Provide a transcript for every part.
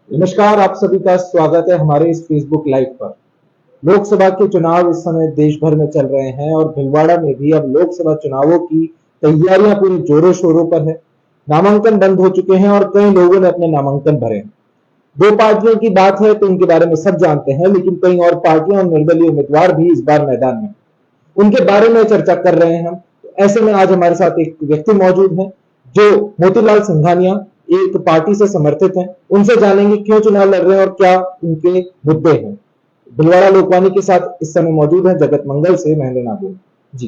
नमस्कार, आप सभी का स्वागत है हमारे इस फेसबुक लाइव पर। लोकसभा के चुनाव इस समय देश भर में चल रहे हैं और भिलवाड़ा में भी अब लोकसभा चुनावों की तैयारियां पूरे जोरों शोरों पर है। नामांकन बंद हो चुके हैं और कई लोगों ने अपने नामांकन भरे हैं। दो पार्टियों की बात है तो उनके बारे में सब जानते हैं, लेकिन कई और पार्टियां और निर्दलीय उम्मीदवार भी इस बार मैदान में, उनके बारे में चर्चा कर रहे हैं हम। ऐसे में आज हमारे साथ एक व्यक्ति मौजूद है जो मोतीलाल सिंघानिया, एक पार्टी से समर्थित हैं। उनसे जानेंगे क्यों चुनाव लड़ रहे हैं और क्या उनके मुद्दे हैं। भिलवाड़ा लोकवाणी के साथ इस समय मौजूद है जगत मंगल से महेंद्र नागौर जी।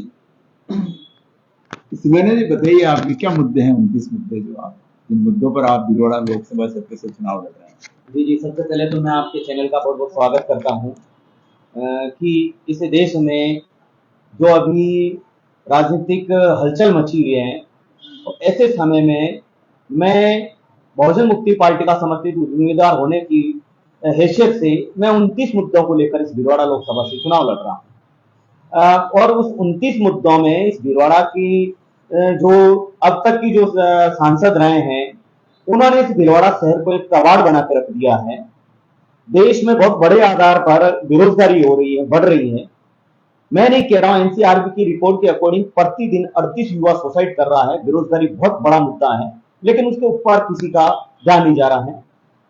सिंघानिया जी, बताइए आपके क्या मुद्दे हैं, 29 मुद्दे जो आप जिन मुद्दों पर आप भिलवाड़ा लोकसभा क्षेत्र से चुनाव लड़ रहे हैं। जी, सबसे पहले तो मैं आपके चैनल का बहुत बहुत स्वागत करता हूँ कि इस देश में जो अभी राजनीतिक हलचल मची हुई है, तो ऐसे समय में मैं बहुजन मुक्ति पार्टी का समर्थित उम्मीदवार होने की हैसियत से मैं 29 मुद्दों को लेकर इस भिलवाड़ा लोकसभा से चुनाव लड़ रहा हूँ। और उस 29 मुद्दों में इस भिलवाड़ा की जो अब तक की जो सांसद रहे हैं, उन्होंने इस भिलवाड़ा शहर को एक कबाड़ बना के रख दिया है। देश में बहुत बड़े आधार पर बेरोजगारी हो रही है, बढ़ रही है। मैं नहीं कह रहा हूं, एनसीआरबी की रिपोर्ट के अकॉर्डिंग प्रतिदिन 38 युवा सुसाइड कर रहा है। बेरोजगारी बहुत बड़ा मुद्दा है, लेकिन उसके ऊपर किसी का ध्यान नहीं जा रहा है।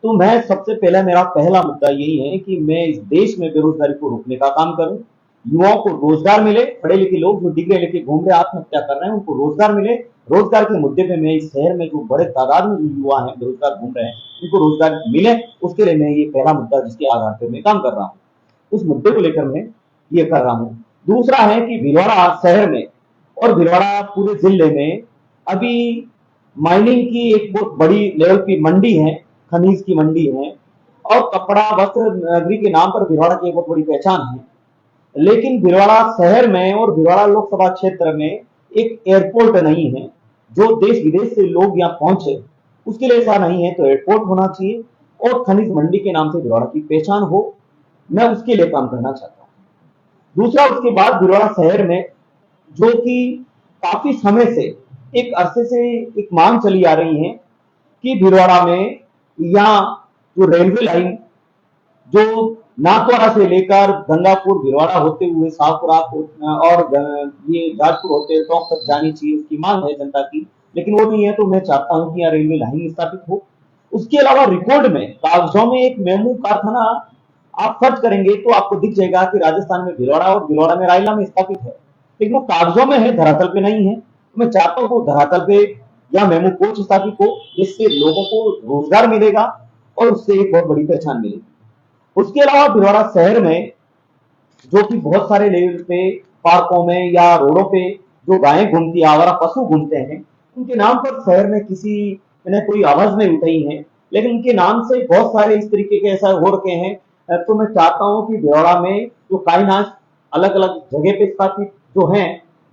तो मैं सबसे पहले, मेरा पहला मुद्दा यही है कि मैं इस देश में बेरोजगारी को रोकने का काम करूं, युवाओं को रोजगार मिले। पढ़े लिखे लोग जो डिग्री लेके घूम रहे आत्महत्या कर रहे हैं, उनको रोजगार मिले। रोजगार के मुद्दे पे मैं इस शहर में जो बड़े तादाद में जो युवा हैं बेरोजगार घूम रहे हैं, उनको रोजगार मिले, उसके लिए मैं ये पहला मुद्दा जिसके आधार पर मैं काम कर रहा हूँ, उस मुद्दे को लेकर मैं ये कर रहा हूँ। दूसरा है कि भिलवाड़ा शहर में और भिलवाड़ा पूरे जिले में अभी माइनिंग की एक बहुत बड़ी लेवल की मंडी है, खनिज की मंडी है, और कपड़ा वस्त्र नगरी के नाम पर भिलवाड़ा की एक बहुत बड़ी पहचान है। लेकिन भिलवाड़ा शहर में और भिलवाड़ा लोकसभा क्षेत्र में एक एयरपोर्ट नहीं है जो देश विदेश से लोग यहाँ पहुंचे, उसके लिए ऐसा नहीं है। तो एयरपोर्ट होना चाहिए और खनिज मंडी के नाम से भिलवाड़ा की पहचान हो, मैं उसके लिए काम करना चाहता हूँ। दूसरा, उसके बाद भिलवाड़ा शहर में जो कि काफी समय से, एक अरसे से एक मांग चली आ रही है कि भिलवाड़ा में यहाँ जो रेलवे लाइन जो नाथद्वारा से लेकर गंगापुर भिलवाड़ा होते हुए शाहपुरा और ये जाजपुर होते टोंक तक जानी चाहिए, उसकी मांग है जनता की, लेकिन वो नहीं है। तो मैं चाहता हूं कि यहाँ रेलवे लाइन स्थापित हो। उसके अलावा रिकॉर्ड में कागजों में एक मेमू कारखाना आप सर्च करेंगे तो आपको दिख जाएगा कि राजस्थान में भिलवाड़ा और भिलवाड़ा में रायला में स्थापित है, लेकिन वो कागजों में है, धरातल पे नहीं है। तो मैं चाहता हूँ वो धरातल पे या मेमू कोच स्थापित हो, जिससे लोगों को रोजगार मिलेगा और उससे एक बहुत बड़ी पहचान मिलेगी। उसके अलावा भिलवाड़ा शहर में जो कि बहुत सारे लेवल पे पार्कों में या रोडों पे जो गायें घूमती है, आवारा पशु घूमते हैं, उनके नाम पर शहर में किसी ने कोई आवाज नहीं उठाई है, लेकिन उनके नाम से बहुत सारे इस तरीके के ऐसा हो रखे हैं। तो मैं चाहता हूं कि भिलवाड़ा में जो काइनाश अलग अलग जगह पे स्थापित जो है,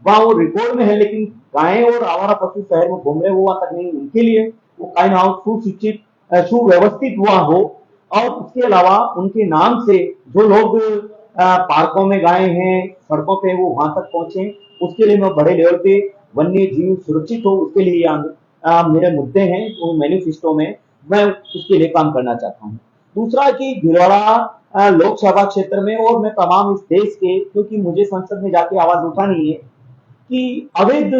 वहां वो रिकॉर्ड में है, लेकिन गायें और आवारा पशु शहर में घूम रहे वो वहां तक नहीं, उनके लिए वो काइन हाउस सुशिक्षित सुव्यवस्थित हुआ हो। और उसके अलावा उनके नाम से जो लोग पार्कों में गए हैं, सड़कों पे, वो वहां तक पहुंचे, उसके लिए मैं बड़े लेवल पे वन्य जीव सुरक्षित हो, उसके लिए मेरे मुद्दे हैं वो मैनिफेस्टो में, मैं उसके लिए काम करना चाहता हूँ। दूसरा कि भिलवाड़ा लोकसभा क्षेत्र में और मैं तमाम इस देश के, क्योंकि मुझे संसद में जाके आवाज उठानी है कि अवैध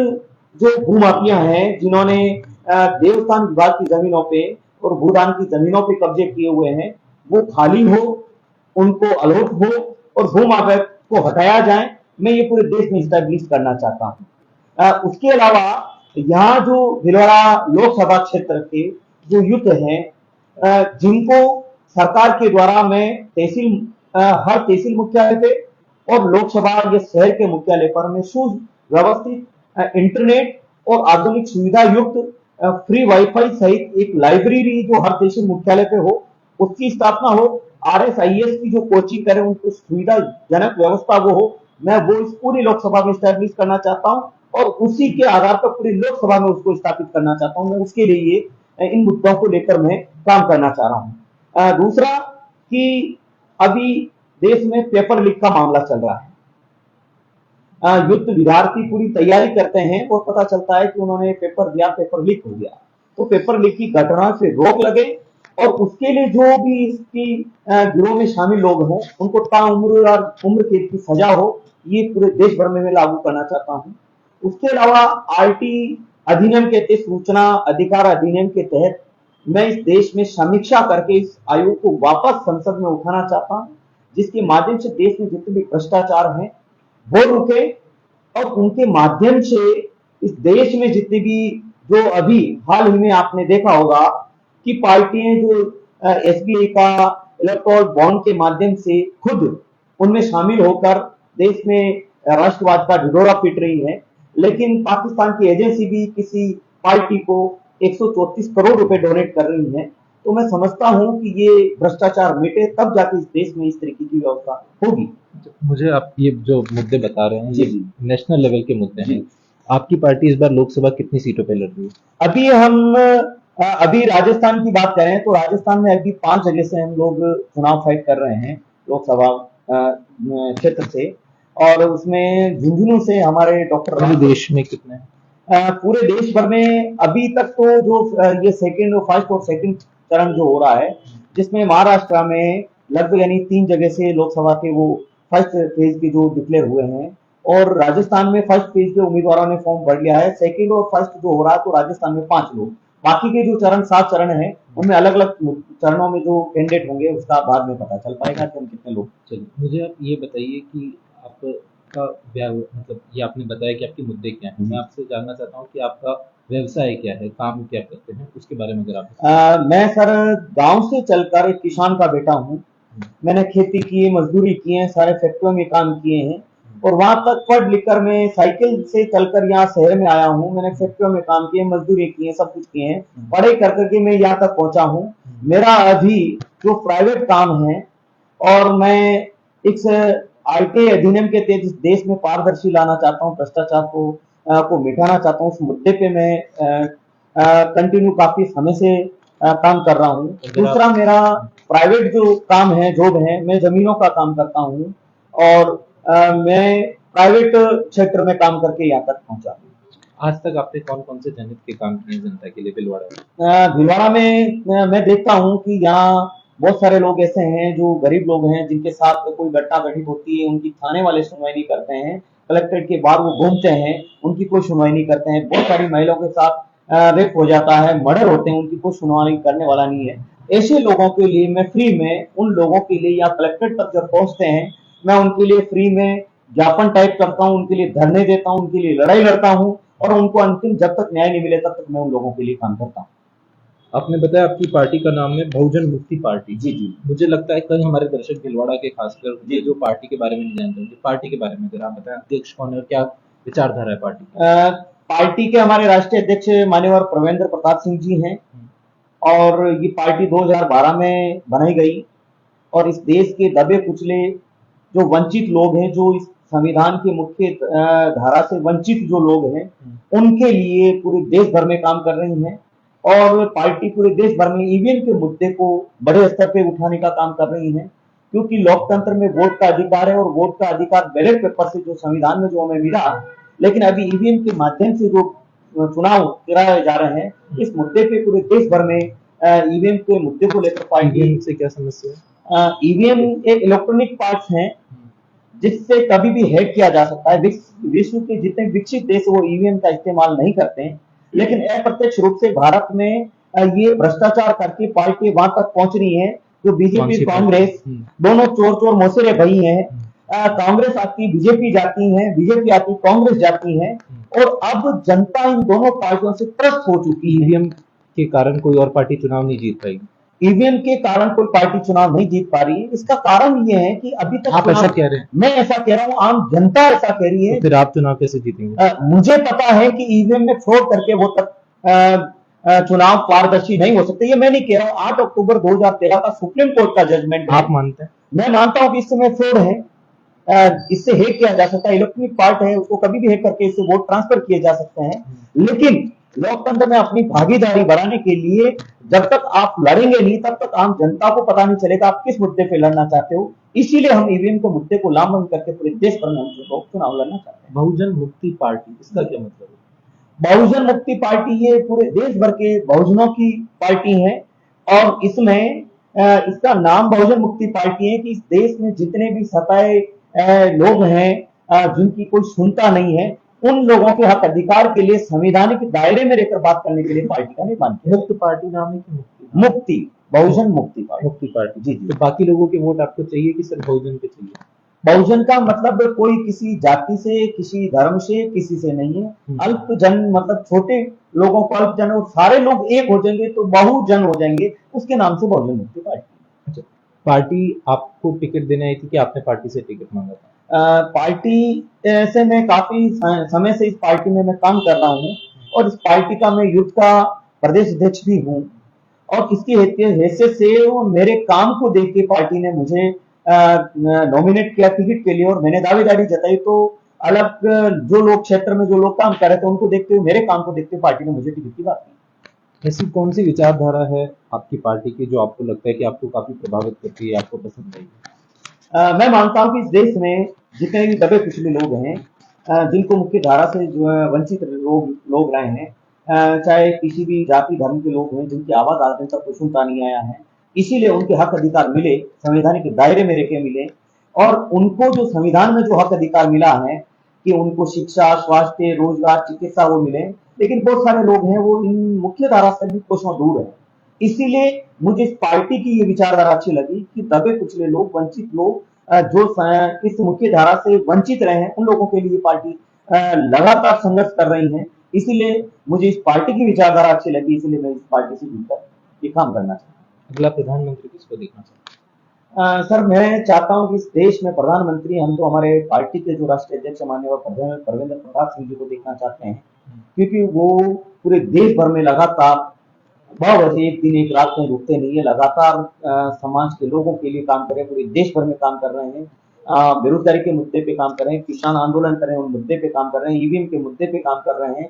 जो भूमाफिया हैं जिन्होंने देवस्थान विभाग की जमीनों पे और भूदान की जमीनों पे कब्जे किए हुए हैं, वो खाली हो, उनको अलॉट हो और भूमाफिया को हटाया जाए। मैं ये पूरे देश में स्टैब्लिश करना चाहता हूँ। उसके अलावा यहाँ जो भिलवाड़ा लोकसभा क्षेत्र के जो युद्ध हैं, जिनको सरकार के द्वारा मैं हर तहसील मुख्यालय पे और लोकसभा ये शहर के मुख्यालय पर मैं सुव्यवस्थित इंटरनेट और आधुनिक सुविधा युक्त फ्री वाईफाई सहित एक लाइब्रेरी जो हर तहसील मुख्यालय पे हो, उसकी स्थापना हो। RSIS की जो कोचिंग करे उनको सुविधाजनक व्यवस्था वो हो, मैं वो इस पूरी लोकसभा में स्टैब्लिश करना चाहता हूँ और उसी के आधार पर पूरी लोकसभा में उसको स्थापित करना चाहता हूँ। मैं उसके लिए इन मुद्दों को लेकर मैं काम करना चाह रहा हूँ। दूसरा कि अभी देश में पेपर लीक का मामला चल रहा है। युक्त विद्यार्थी पूरी तैयारी करते हैं और पता चलता है कि उन्होंने पेपर दिया, पेपर लीक हो गया। तो पेपर लीक की घटना से रोक लगे और उसके लिए जो भी इसकी गिरोह में शामिल लोग हैं उनको ताउम्र और उम्र कैद की सजा हो, ये पूरे देश भर में मैं लागू करना चाहता हूँ। उसके अलावा आरटी अधिनियम के तहत, सूचना अधिकार अधिनियम के तहत मैं इस देश में समीक्षा करके इस आयोग को वापस संसद में उठाना चाहता हूँ, जिसके माध्यम से देश में जितने भी भ्रष्टाचार हैं वो रुके और उनके माध्यम से इस देश में जितने भी, जो अभी हाल ही में आपने देखा होगा कि पार्टियां जो एसबीआई का इलेक्टोरल बॉन्ड के माध्यम से खुद उनमें शामिल होकर देश में राष्ट्रवाद का ढिढोरा पीट रही है, लेकिन पाकिस्तान की एजेंसी भी किसी पार्टी को 134 करोड़ रुपए डोनेट कर रही है। तो मैं समझता हूं कि ये भ्रष्टाचार मिटे तब जाके इस देश में इस तरीके की व्यवस्था होगी। मुझे आप ये जो मुद्दे बता रहे हैं जी, ये जी। नेशनल लेवल के मुद्दे हैं। जी। आपकी पार्टी इस बार लोकसभा कितनी सीटों पे लड़ रही है? अभी हम अभी राजस्थान की बात करें तो राजस्थान में अभी 5 जगह से हम लोग चुनाव फाइट कर रहे हैं लोकसभा क्षेत्र से, और उसमें झुंझुनू से हमारे डॉक्टर पूरे देश में कितने हैं? पूरे देश भर में अभी तक तो जो ये सेकंड और फर्स्ट और सेकंड चरण जो हो रहा है, जिसमें महाराष्ट्र में लगभग यानी 3 जगह से लोकसभा के वो फर्स्ट फेज के जो डिक्लेयर हुए हैं, और राजस्थान में फर्स्ट फेज के उम्मीदवारों ने फॉर्म भर लिया है। सेकंड और फर्स्ट जो हो रहा है तो राजस्थान में 5 लोग, बाकी के जो चरण 7 चरण है उनमें अलग अलग चरणों में जो कैंडिडेट होंगे उसका बाद में पता चल पाएगा कि हम कितने लोग। चलिए, मुझे आप ये बताइए कि आपका मतलब ये आपने बताया कि आपके मुद्दे क्या हैं, मैं आपसे जानना चाहता हूँ कि आपका व्यवसाय क्या है, काम क्या करते हैं, उसके बारे में अगर आप। मैं सर गांव से चलकर एक किसान का बेटा हूँ। मैंने खेती की है, मजदूरी की है, सारे फैक्ट्रियों में काम किए हैं, और वहां तक पढ़ लिख कर मैं साइकिल से चलकर यहाँ शहर में आया हूँ। मैंने फैक्ट्रियों में काम किए, मजदूरी की है, सब कुछ किए हैं, पढ़ाई कर करके मैं यहाँ तक पहुंचा हूँ। मेरा अभी जो प्राइवेट काम है, और मैं इस आरटीआई अधिनियम के तहत इस देश में पारदर्शी लाना चाहता हूँ, भ्रष्टाचार को मिटाना चाहता हूँ। उस मुद्दे पे मैं कंटिन्यू काफी समय से काम कर रहा हूँ। दूसरा मेरा प्राइवेट जो काम है, जॉब है, मैं जमीनों का काम करता हूँ, और मैं प्राइवेट क्षेत्र में काम करके यहाँ तक पहुंचा हूँ। आज तक आपने कौन कौन से जनहित के काम किए जनता के लिए भीलवाड़ा में? भीलवाड़ा में मैं देखता हूँ कि यहाँ बहुत सारे लोग ऐसे हैं जो गरीब लोग हैं, जिनके साथ कोई घटना घटित होती है, उनकी थाने वाले सुनवाई नहीं करते हैं, कलेक्ट्रेट के बाहर वो घूमते हैं, उनकी कोई सुनवाई नहीं करते हैं। बहुत सारी महिलाओं के साथ रेप हो जाता है, मर्डर होते हैं, उनकी कोई सुनवाई करने वाला नहीं है। ऐसे लोगों के लिए मैं फ्री में, उन लोगों के लिए या कलेक्ट्रेट तक जब पहुंचते हैं, मैं उनके लिए फ्री में ज्ञापन टाइप करता हूँ, उनके लिए धरने देता हूँ, उनके लिए लड़ाई लड़ता हूँ, और उनको अंतिम जब तक न्याय नहीं मिले तब तक मैं उन लोगों के लिए काम करता हूँ। आपने बताया आपकी पार्टी का नाम है बहुजन मुक्ति पार्टी। जी जी। मुझे लगता है कई हमारे दर्शक भीलवाड़ा के खासकर ये जो पार्टी के बारे में नहीं जानते होंगे, पार्टी के बारे में अगर आप बताएं, अध्यक्ष कौन है और क्या विचारधारा है पार्टी की? पार्टी के हमारे राष्ट्रीय अध्यक्ष माननीय प्रवेंद्र प्रताप सिंह जी हैं, और ये पार्टी 2012 में बनाई गई, और इस देश के दबे कुचले जो वंचित लोग हैं, जो इस संविधान के मुख्य धारा से वंचित जो लोग हैं, उनके लिए पूरे देश भर में काम कर रही है, और पार्टी पूरे देश भर में ईवीएम के मुद्दे को बड़े स्तर पे उठाने का काम कर रही है, क्योंकि लोकतंत्र में वोट का अधिकार है, और वोट का अधिकार बैलेट पेपर से जो संविधान में जो हमें मिला, लेकिन अभी ईवीएम के माध्यम से जो चुनाव कराए जा रहे हैं, इस मुद्दे पे पूरे देश भर में ईवीएम के मुद्दे को लेकर पार्टी से क्या समस्या है? ईवीएम एक इलेक्ट्रॉनिक पार्ट्स हैं जिससे कभी भी हैक किया जा सकता है। विश्व के जितने विकसित देश वो ईवीएम का इस्तेमाल नहीं करते हैं, लेकिन अप्रत्यक्ष रूप से भारत में ये भ्रष्टाचार करके पार्टी वहां तक पहुंच रही है, जो बीजेपी कांग्रेस दोनों चोर चोर मौसेरे भाई हैं। कांग्रेस आती, बीजेपी जाती है, बीजेपी आती, कांग्रेस जाती है, और अब जनता इन दोनों पार्टियों से त्रस्त हो चुकी है। ईवीएम के कारण कोई और पार्टी चुनाव नहीं जीत पाएगी? ईवीएम के कारण कोई पार्टी चुनाव नहीं जीत पा रही है। इसका कारण ये है कि अभी तक आप ऐसा कह रहे हैं? मैं ऐसा कह रहा हूँ, आम जनता ऐसा कह रही है। तो फिर आप चुनाव कैसे जीतेंगे? मुझे पता है कि ईवीएम में फ्रॉड करके वो तक चुनाव पारदर्शी नहीं हो सकते। ये मैं नहीं कह रहा हूँ, 8 अक्टूबर 2013 का सुप्रीम कोर्ट का जजमेंट आप मानते हैं? मैं मानता हूँ कि इस समय फ्रॉड है, इससे हैक किया जा सकता है, इलेक्ट्रॉनिक पार्ट है, उसको कभी भी हैक करके इससे वोट ट्रांसफर किए जा सकते हैं। लेकिन लोकतंत्र में अपनी भागीदारी बढ़ाने के लिए जब तक आप लड़ेंगे नहीं, तब तक आम जनता को पता नहीं चलेगा आप किस मुद्दे पे लड़ना चाहते हो। इसीलिए हम ईवीएम के मुद्दे को लामबंद करके पूरे देश भर में हम चुनाव लड़ना चाहते हैं। बहुजन मुक्ति पार्टी, इसका क्या मतलब है? बहुजन मुक्ति पार्टी ये पूरे देश भर के बहुजनों की पार्टी है, और इसमें इसका नाम बहुजन मुक्ति पार्टी है कि इस देश में जितने भी सताए लोग हैं, जिनकी कोई सुनता नहीं है, उन लोगों के हक अधिकार के लिए संवैधानिक दायरे में रहकर बात करने के लिए पार्टी का निर्माण किया। मुक्त पार्टी नाम है कि मुक्ति? मुक्ति, बहुजन मुक्ति पार्टी। मुक्ति पार्टी। जी जी। तो बाकी लोगों के वोट आपको चाहिए कि सिर्फ बहुजन के चाहिए? बहुजन का मतलब कोई किसी जाति से, किसी धर्म से, किसी से नहीं है। अल्पजन मतलब छोटे लोगों को अल्पजन, और सारे लोग एक हो जाएंगे तो बहुजन हो जाएंगे, उसके नाम से बहुजन मुक्ति पार्टी। अच्छा, पार्टी आपको टिकट देने आई थी कि आपने पार्टी से टिकट मांगा था? पार्टी से मैं काफी समय से इस पार्टी में मैं काम कर रहा हूँ, और इस पार्टी का मैं यूथ का प्रदेश अध्यक्ष भी हूँ, और इसकी हैसियत से वो मेरे काम को देख के पार्टी ने मुझे नॉमिनेट किया टिकट के लिए, और मैंने दावेदारी जताई। तो अलग जो लोग क्षेत्र में जो लोग काम कर रहे थे उनको देखते हुए, मेरे काम को देखते हुए पार्टी ने मुझे टिकट की बात की। ऐसी कौन सी विचारधारा है आपकी पार्टी की जो आपको लगता है कि आपको काफी प्रभावित करती है, आपको पसंद आई? मैं मानता हूँ कि इस देश में जितने भी दबे कुचले लोग हैं, जिनको मुख्य धारा से जो है वंचित लोग रहे हैं, चाहे किसी भी जाति धर्म के लोग हैं, जिनकी आवाज आज दिन तक सुनता नहीं आया है, इसीलिए उनके हक अधिकार मिले, संवैधानिक दायरे में रहकर मिले, और उनको जो संविधान में जो हक अधिकार मिला है कि उनको शिक्षा, स्वास्थ्य, रोजगार, चिकित्सा वो मिले, लेकिन बहुत सारे लोग हैं वो इन मुख्य धारा से भी कोसों दूर है। इसीलिए मुझे इस पार्टी की ये विचारधारा अच्छी लगी कि दबे कुचले लोग, वंचित लोग, जो इस मुख्य धारा से वंचित रहे हैं, उन लोगों के लिए पार्टी लगातार संघर्ष कर रही है। इसीलिए मुझे इस पार्टी की विचारधारा अच्छी लगी, इसलिए मैं इस पार्टी से जुड़कर ये काम करना चाहता हूँ। अगला प्रधानमंत्री किसको देखना चाहते हैं? सर, मैं चाहता हूं कि इस देश में प्रधानमंत्री हम तो हमारे पार्टी के जो राष्ट्रीय अध्यक्ष माननीय परवेंद्र प्रताप सिंह जी को देखना चाहते हैं, क्योंकि वो पूरे देश भर में लगातार बहुत एक दिन एक रात में रुकते नहीं है, लगातार समाज के लोगों के लिए काम कर रहे हैं, पूरे देश भर में काम कर रहे हैं, बेरोजगारी के मुद्दे पे काम कर रहे हैं, किसान आंदोलन कर रहे हैं उन मुद्दे पे काम कर रहे हैं, ईवीएम के मुद्दे पे काम कर रहे हैं,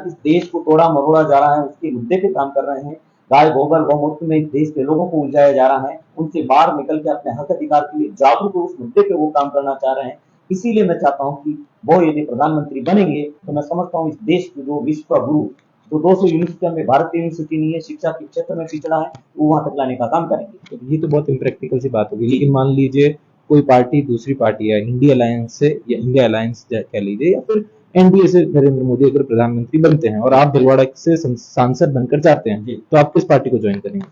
इस देश को तोड़ा मरोड़ा जा रहा है उसके मुद्दे पे काम कर रहे हैं, गाय गोबर गौमूत्र में इस देश के लोगों को उलझाया जा रहा है, उनसे बाहर निकल के अपने हक अधिकार के लिए जागरूक उस मुद्दे पे वो काम करना चाह रहे हैं। इसीलिए मैं चाहता हूँ कि वो यदि प्रधानमंत्री बनेंगे तो मैं समझता हूँ इस देश के जो विश्व गुरु, जो 200 यूनिवर्सिटी में भारतीय यूनिवर्सिटी नहीं है, शिक्षा के क्षेत्र में पिछड़ा है, वो वहां तक लाने का काम करेंगे। तो ये तो बहुत इम्प्रैक्टिकल सी बात होगी, लेकिन मान लीजिए कोई पार्टी दूसरी पार्टी है, इंडिया अलायंस से, या इंडिया अलायंस कह लीजिए, या फिर एनडीए से नरेंद्र मोदी अगर प्रधानमंत्री बनते हैं और आप भीलवाड़ा से सांसद बनकर जाते हैं, तो आप किस पार्टी को ज्वाइन करेंगे?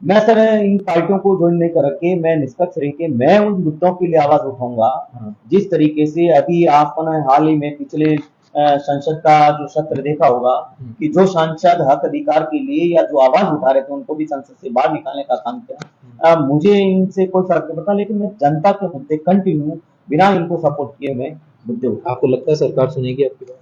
मैं सर इन पार्टियों को ज्वाइन नहीं कर के, मैं निष्पक्ष रह के मैं उन मुद्दों के लिए आवाज उठाऊंगा जिस तरीके से अभी आपने हाल ही में पिछले संसद का जो सत्र देखा होगा कि जो सांसद हक अधिकार के लिए या जो आवाज उठा रहे थे उनको भी संसद से बाहर निकालने का काम किया। मुझे इनसे कोई फर्क नहीं पड़ता, लेकिन मैं जनता के मुद्दे कंटिन्यू बिना इनको सपोर्ट किए मैं मुद्दे उठा। आपको लगता है सरकार सुनेगी आपकी बात?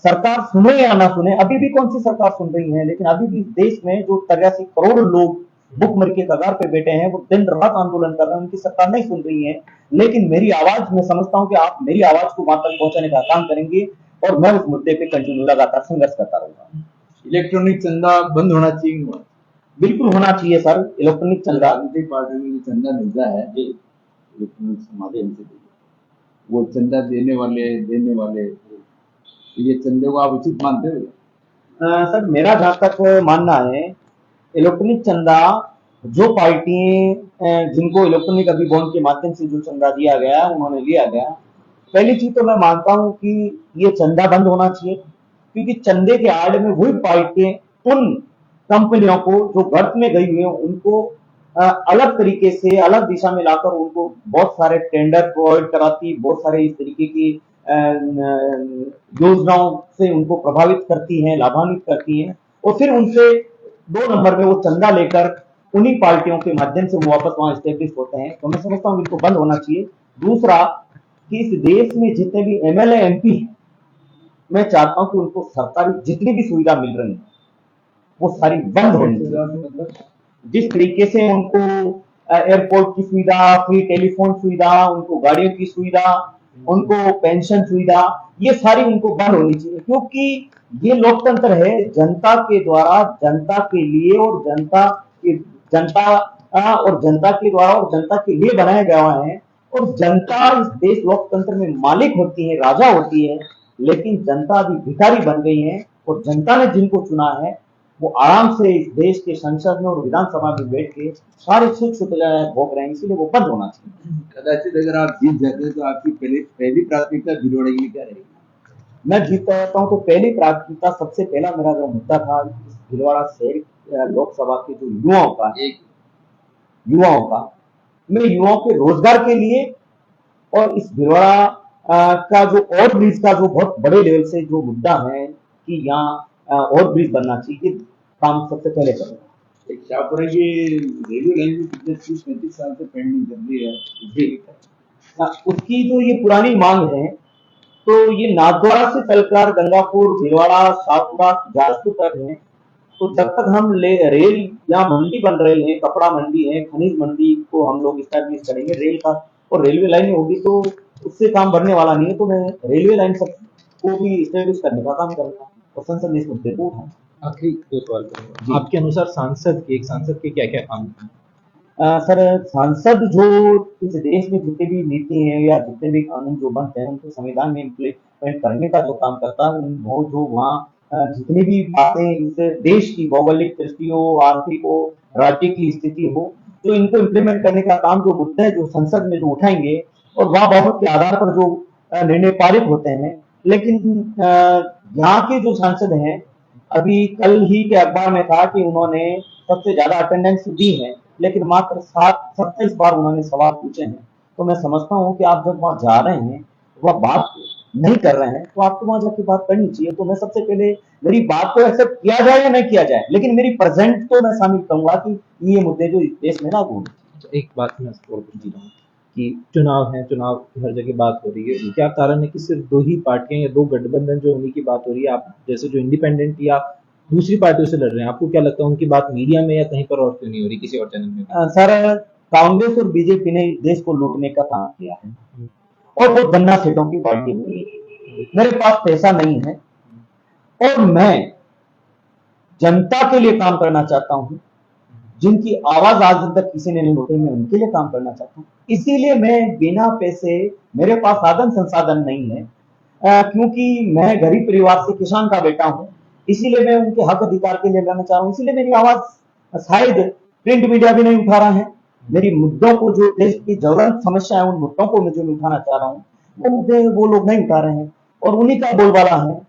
सरकार सुने या ना सुने, अभी भी कौन सी सरकार सुन रही है, लेकिन अभी भी देश में जो 83 करोड़ लोग भूखमरी के कगार पे बैठे हैं, वो दिन रात आंदोलन कर रहे हैं, उनकी सरकार नहीं सुन रही है। लेकिन मेरी आवाज, मैं समझता हूं कि आप मेरी आवाज को वहां तक पहुंचाने का काम करेंगे, और मैं उस मुद्दे पे कंटिन्यू लगातार संघर्ष करता रहूंगा। इलेक्ट्रॉनिक चंदा बंद होना चाहिए? बिल्कुल होना चाहिए सर, इलेक्ट्रॉनिक चंदा। राजनीतिक पार्टी में जो चंदा मिलता है इलेक्ट्रॉनिक माध्यम से, वो चंदा देने वाले तो ये चंदे को आप उचित मानते हो? सर, मेरा जहां तक मानना है, इलेक्ट्रॉनिक चंदा जो पार्टी जिनको इलेक्ट्रॉनिक अभी बॉन्ड के माध्यम से जो चंदा दिया गया उन्होंने लिया गया, पहली चीज तो मैं मानता हूं कि ये चंदा बंद होना चाहिए, क्योंकि चंदे के आड़ में वही पार्टी उन कंपनियों को जो गर्त में गई हुई है उनको अलग तरीके से अलग दिशा में लाकर उनको बहुत सारे टेंडर प्रोवाइड कराती, बहुत सारे इस तरीके की योजनाओं से उनको प्रभावित करती हैं, लाभान्वित करती हैं, और फिर उनसे 2 नंबर में वो चंदा लेकर उन्हीं पार्टियों के माध्यम से वो वापस वहां स्टेब्लिश होते हैं। तो मैं समझता हूँ इनको बंद होना चाहिए। दूसरा कि इस देश में जितने भी एमएलए एमपी हैं, मैं चाहता हूं कि उनको सरकारी जितनी भी सुविधा मिल रही है वो सारी बंद होनी चाहिए। जिस तरीके से उनको एयरपोर्ट की सुविधा, फ्री टेलीफोन सुविधा, उनको गाड़ियों की सुविधा, उनको पेंशन सुविधा, ये सारी उनको बंद होनी चाहिए, क्योंकि ये लोकतंत्र है, जनता के द्वारा जनता के लिए और जनता के द्वारा और जनता के लिए बनाया गया है। और जनता इस देश लोकतंत्र में मालिक होती है, राजा होती है, लेकिन जनता अभी भिखारी बन गई है, और जनता ने जिनको चुना है वो आराम से इस देश के संसद में और विधानसभा में बैठ के सारे सुख सुविधाएं भोग रहे हैं, इसीलिए वो बंद होना चाहिए। कदाचित अगर आप जीत जाते हैं तो आपकी पहली प्राथमिकता भिलवाड़ा के लिए क्या रहेगी? मैं जीतता रहता हूँ तो पहली प्राथमिकता सबसे पहला मेरा जो मुद्दा था इस भीलवाड़ा शहर लोकसभा के जो युवाओं का मैं युवाओं के रोजगार के लिए और इस भीलवाड़ा का जो ओवर ब्रिज का जो बहुत बड़े लेवल से जो मुद्दा है कि यहाँ ओवर ब्रिज बनना चाहिए, काम सबसे पहले करें। एक शाहपुरा की रेलवे लाइन भी पिछले 30-35 साल से पेंडिंग चल रही है। जी, उसकी जो ये पुरानी मांग है, तो ये नाथद्वारा से चलकर गंगापुर, भीलवाड़ा, शाहपुरा, जाजपुर तक है। तो जब तक हम रेल या मंडी बन रही है, कपड़ा मंडी है, खनिज मंडी को हम लोग स्टैब्लिश करेंगे रेल का और रेलवे लाइन होगी तो उससे काम बढ़ने वाला नहीं है। तो मैं रेलवे लाइन सब को भी स्टैब्लिश करने का काम करूंगा और संसद में इस मुद्दे को उठाऊंगा। आखिरी दो सवाल करूंगा, आपके अनुसार एक सांसद के क्या क्या काम हैं? सर, सांसद जो इस देश में जितने भी नीति हैं या जितने भी कानून जो बनते हैं उनको संविधान में इम्प्लीमेंट करने का जो काम करता है, वो जो वहाँ जितनी भी बातें इस देश की भौगोलिक दृष्टि हो, आर्थिक हो, राज्य की स्थिति हो, तो इनको इम्प्लीमेंट करने का काम जो मुद्दे हैं जो संसद में जो उठाएंगे और वह बहुमत के आधार पर जो निर्णय पारित होते हैं। लेकिन यहाँ के जो सांसद हैं, अभी कल ही के अखबार में था कि उन्होंने सबसे ज्यादा अटेंडेंस दी है, लेकिन मात्र 27 बार उन्होंने सवाल पूछे हैं। तो मैं समझता हूँ कि आप जब वहां जा रहे हैं, वह बात नहीं कर रहे हैं, तो आपको वहां जाके बात करनी चाहिए। तो मैं सबसे पहले मेरी बात को एक्सेप्ट किया जाए या नहीं किया जाए, लेकिन मेरी प्रेजेंट तो मैं शामिल करूंगा कि ये मुद्दे जो इस देश में लागू हों। एक बात मैं और पूछ रहा हूँ कि चुनाव की हर जगह बात हो रही है, क्या कारण है कि सिर्फ दो ही पार्टियां या दो गठबंधन जो उन्हीं की बात हो रही है? आप जैसे जो इंडिपेंडेंट या दूसरी पार्टियों से लड़ रहे हैं, आपको क्या लगता है उनकी बात मीडिया में या कहीं पर और क्यों नहीं हो रही, किसी और चैनल में? सर, कांग्रेस और बीजेपी ने देश को लूटने का काम किया है और बहुत गन्ना सेठों की पार्टी हुई है। मेरे पास पैसा नहीं है और मैं जनता के लिए काम करना चाहता हूं। जिनकी आवाज आज तक किसी ने नहीं उठाई, मैं उनके लिए काम करना चाहता हूं। इसीलिए मैं बिना पैसे, मेरे पास साधन संसाधन नहीं है, क्योंकि मैं गरीब परिवार से किसान का बेटा हूं, इसीलिए मैं उनके हक अधिकार के लिए लड़ना चाह रहा हूं। इसीलिए मेरी आवाज शायद प्रिंट मीडिया भी नहीं उठा रहा है। मेरी मुद्दों को, जो देश की जरूरत समस्या है, उन मुद्दों को मैं जो उठाना चाह रहा हूँ, वो मुद्दे वो लोग नहीं उठा रहे हैं और उन्हीं का बोलबाला है।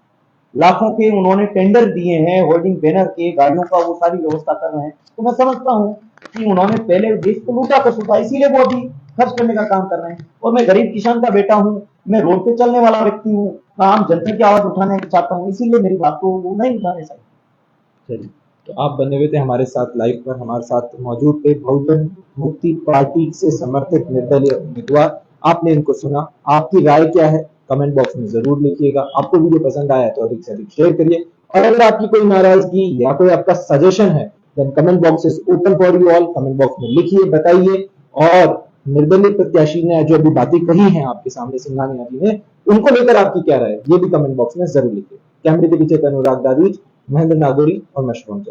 लाखों के उन्होंने टेंडर दिए हैं, होर्डिंग बैनर के, गाड़ियों का, वो सारी व्यवस्था कर रहे हैं। तो मैं समझता हूँ कि उन्होंने पहले देश को लूटा कर चुका, इसीलिए वो अभी खर्च करने का काम कर रहे हैं। और मैं गरीब किसान का बेटा हूँ, मैं रोड पे चलने वाला व्यक्ति हूँ, आम जनता की आवाज उठाने चाहता हूँ, इसीलिए मेरी बात को वो नहीं उठा रहे। चलिए, तो आप बने हुए थे हमारे साथ लाइव पर, हमारे साथ मौजूद थे बहुजन मुक्ति पार्टी से समर्थित निर्दलीय उम्मीदवार। आपने इनको सुना, आपकी राय क्या है कमेंट बॉक्स में जरूर लिखिएगा। आपको वीडियो पसंद आया तो अधिक से अधिक शेयर करिए और अगर आपकी कोई नाराजगी या कोई आपका सजेशन है then comment box is open for you all. Comment box में लिखिए, बताइए और निर्दलीय प्रत्याशी ने जो अभी बातें कही हैं आपके सामने सिंघानिया जी ने, उनको लेकर आपकी क्या राय है ये भी कमेंट बॉक्स में जरूर लिखिए। कैमरे के पीछे अनुराग दादीज, महेंद्र नागोरी और मैं शुभम।